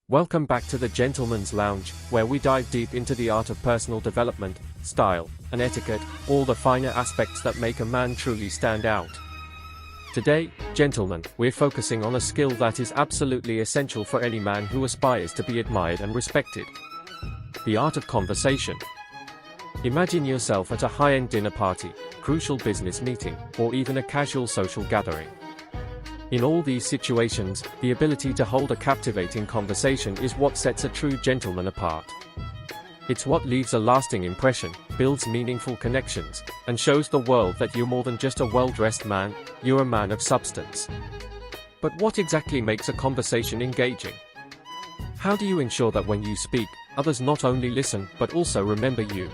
Welcome back to the Gentleman's Lounge, where we dive deep into the art of personal development, style, and etiquette, all the finer aspects that make a man truly stand out. Today, gentlemen, we're focusing on a skill that is absolutely essential for any man who aspires to be admired and respected. The art of conversation. Imagine yourself at a high-end dinner party, crucial business meeting, or even a casual social gathering. In all these situations, the ability to hold a captivating conversation is what sets a true gentleman apart. It's what leaves a lasting impression, builds meaningful connections, and shows the world that you're more than just a well-dressed man, you're a man of substance. But what exactly makes a conversation engaging? How do you ensure that when you speak, others not only listen but also remember you?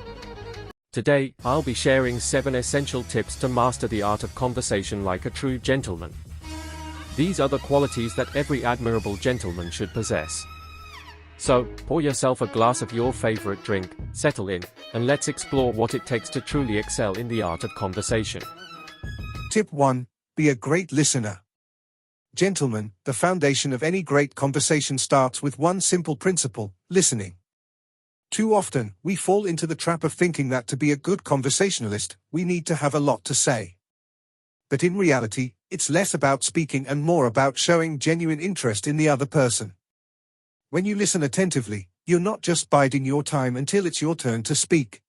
Today, I'll be sharing 7 essential tips to master the art of conversation like a true gentleman. These are the qualities that every admirable gentleman should possess. So, pour yourself a glass of your favorite drink, settle in, and let's explore what it takes to truly excel in the art of conversation. Tip 1. Be a great listener. Gentlemen, the foundation of any great conversation starts with one simple principle: listening. Too often, we fall into the trap of thinking that to be a good conversationalist, we need to have a lot to say. But in reality, it's less about speaking and more about showing genuine interest in the other person. When you listen attentively, you're not just biding your time until it's your turn to speak.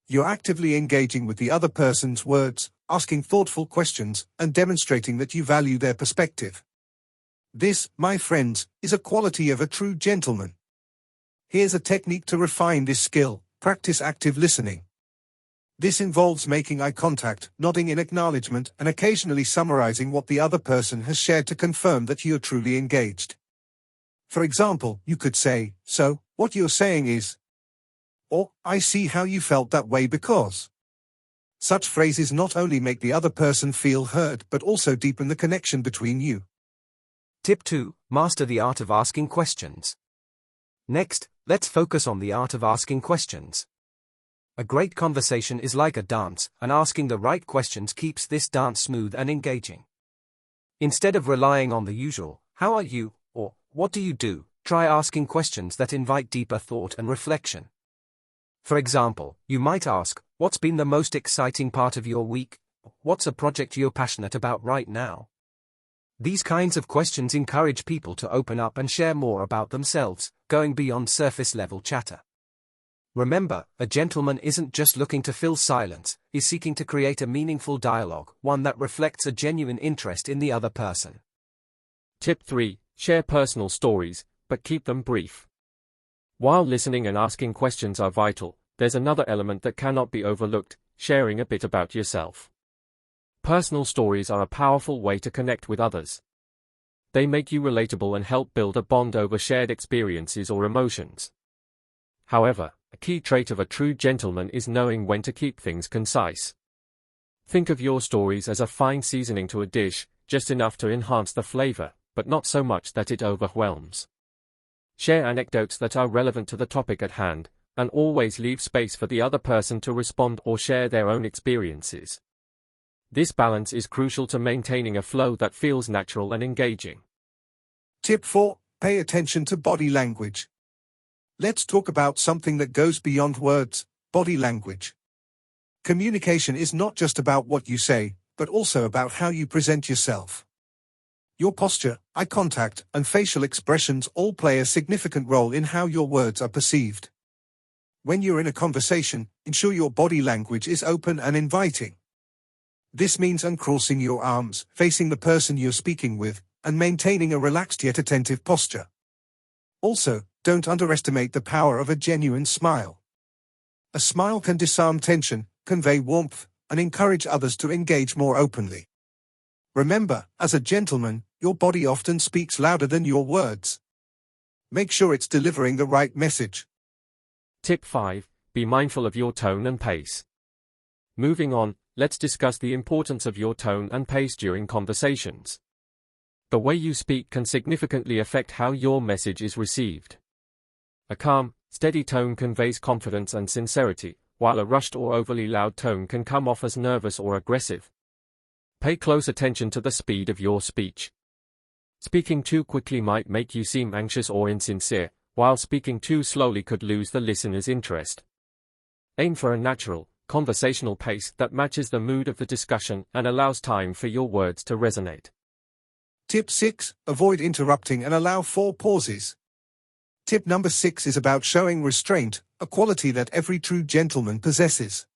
You're actively engaging with the other person's words, asking thoughtful questions, and demonstrating that you value their perspective. This, my friends, is a quality of a true gentleman. Here's a technique to refine this skill: practice active listening. This involves making eye contact, nodding in acknowledgement, and occasionally summarizing what the other person has shared to confirm that you're truly engaged. For example, you could say, "So, what you're saying is," or "I see how you felt that way because." Such phrases not only make the other person feel heard but also deepen the connection between you. Tip 2. Master the art of asking questions. Next, let's focus on the art of asking questions. A great conversation is like a dance, and asking the right questions keeps this dance smooth and engaging. Instead of relying on the usual, "How are you?" or "What do you do?" try asking questions that invite deeper thought and reflection. For example, you might ask, "What's been the most exciting part of your week?" "What's a project you're passionate about right now?" These kinds of questions encourage people to open up and share more about themselves, going beyond surface-level chatter. Remember, a gentleman isn't just looking to fill silence, he's seeking to create a meaningful dialogue, one that reflects a genuine interest in the other person. Tip 3. Share personal stories, but keep them brief. While listening and asking questions are vital, there's another element that cannot be overlooked: sharing a bit about yourself. Personal stories are a powerful way to connect with others. They make you relatable and help build a bond over shared experiences or emotions. However, a key trait of a true gentleman is knowing when to keep things concise. Think of your stories as a fine seasoning to a dish, just enough to enhance the flavor, but not so much that it overwhelms. Share anecdotes that are relevant to the topic at hand, and always leave space for the other person to respond or share their own experiences. This balance is crucial to maintaining a flow that feels natural and engaging. Tip 4. Pay attention to body language. Let's talk about something that goes beyond words: body language. Communication is not just about what you say, but also about how you present yourself. Your posture, eye contact, and facial expressions all play a significant role in how your words are perceived. When you're in a conversation, ensure your body language is open and inviting. This means uncrossing your arms, facing the person you're speaking with, and maintaining a relaxed yet attentive posture. Also, don't underestimate the power of a genuine smile. A smile can disarm tension, convey warmth, and encourage others to engage more openly. Remember, as a gentleman, your body often speaks louder than your words. Make sure it's delivering the right message. Tip 5. Be mindful of your tone and pace. Moving on, let's discuss the importance of your tone and pace during conversations. The way you speak can significantly affect how your message is received. A calm, steady tone conveys confidence and sincerity, while a rushed or overly loud tone can come off as nervous or aggressive. Pay close attention to the speed of your speech. Speaking too quickly might make you seem anxious or insincere, while speaking too slowly could lose the listener's interest. Aim for a natural, conversational pace that matches the mood of the discussion and allows time for your words to resonate. Tip 6. Avoid interrupting and allow 4 pauses. Tip number 6 is about showing restraint, a quality that every true gentleman possesses.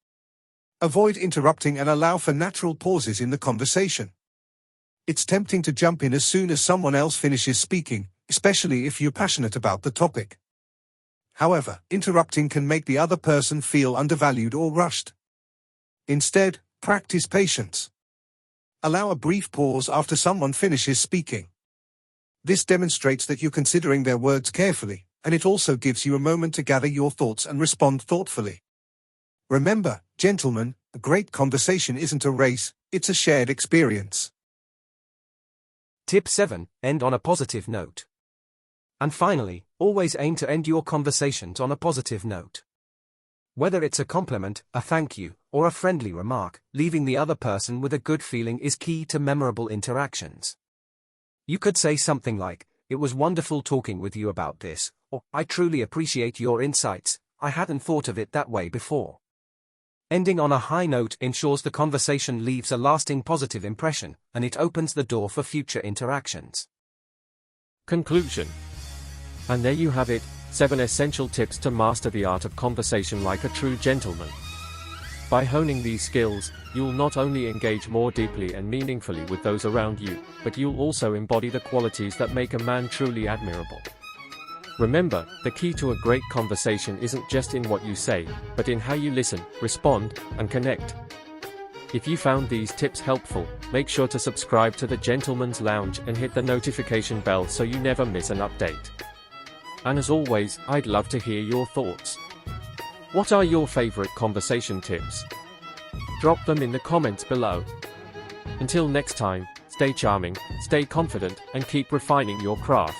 Avoid interrupting and allow for natural pauses in the conversation. It's tempting to jump in as soon as someone else finishes speaking, especially if you're passionate about the topic. However, interrupting can make the other person feel undervalued or rushed. Instead, practice patience. Allow a brief pause after someone finishes speaking. This demonstrates that you're considering their words carefully, and it also gives you a moment to gather your thoughts and respond thoughtfully. Remember, gentlemen, a great conversation isn't a race, it's a shared experience. Tip 7. End on a positive note. And finally, always aim to end your conversations on a positive note. Whether it's a compliment, a thank you, or a friendly remark, leaving the other person with a good feeling is key to memorable interactions. You could say something like, "It was wonderful talking with you about this," or "I truly appreciate your insights, I hadn't thought of it that way before." Ending on a high note ensures the conversation leaves a lasting positive impression, and it opens the door for future interactions. Conclusion. And there you have it, 7 essential tips to master the art of conversation like a true gentleman. By honing these skills, you'll not only engage more deeply and meaningfully with those around you, but you'll also embody the qualities that make a man truly admirable. Remember, the key to a great conversation isn't just in what you say, but in how you listen, respond, and connect. If you found these tips helpful, make sure to subscribe to the Gentleman's Lounge and hit the notification bell so you never miss an update. And as always, I'd love to hear your thoughts. What are your favorite conversation tips? Drop them in the comments below. Until next time, stay charming, stay confident, and keep refining your craft.